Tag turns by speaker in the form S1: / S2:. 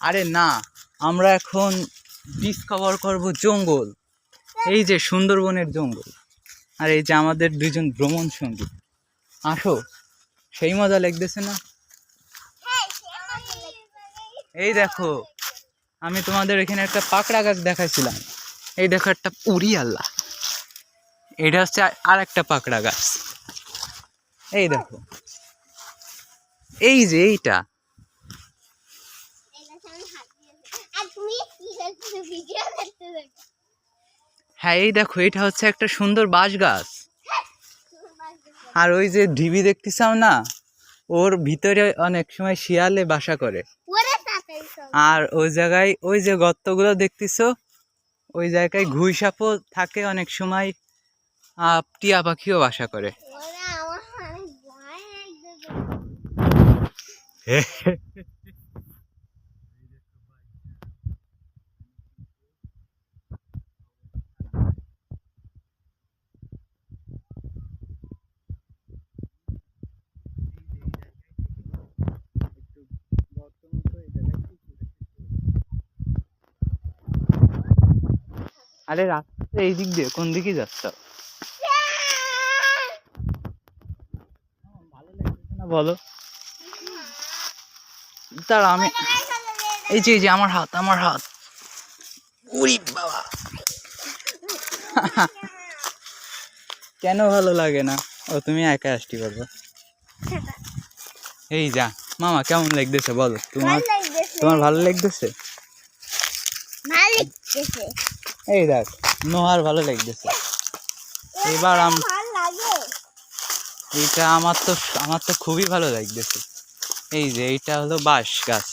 S1: আরে না, আমরা এখন ডিসকভার করব জঙ্গল। এই যে সুন্দরবনের জঙ্গল, আর এই যে আমাদের দুইজন ভ্রমণ সঙ্গী। আসো, সেই মজা লাগতেছে না? এই দেখো, আমি তোমাদের এখানে একটা পাকড়া গাছ দেখাইছিলাম। এই দেখো একটা উড়ি আল্লাহ, এটা হচ্ছে আর একটা পাকড়া গাছ। এই দেখো, এই যে এইটা, হ্যাঁ এই দেখো, এটা হচ্ছে একটা সুন্দর বাঁশ গাছ। আর ওই যে ঢিবি দেখতেছাও না, ওর ভিতরে অনেক সময় শিয়ালে বাসা করে। আর ওই জায়গায় ওই যে গর্তগুলো দেখতেছো, ওই জায়গায় ঘুই সাপও থাকে অনেক সময়, টিয়া পাখিও বাসা করে। আরে রাস্তা এই দিক দিয়ে, কোন দিকে যাচ্ছ? ভালো লাগছে না বলো? তার আমি এই যে আমার হাত, আমার হাত, উরি বাবা। কেন ভালো লাগে না? ও তুমি একা আসতে পারবো। এই যা মামা, কেমন লাগতেছে বলো? তোমার ভালো লাগতেছে? এই দেখ, নোহার ভালো লাগতেছে। এবার এইটা আমার তো খুবই ভালো লাগতেছে। এই যে এইটা হলো বাঁশ গাছ।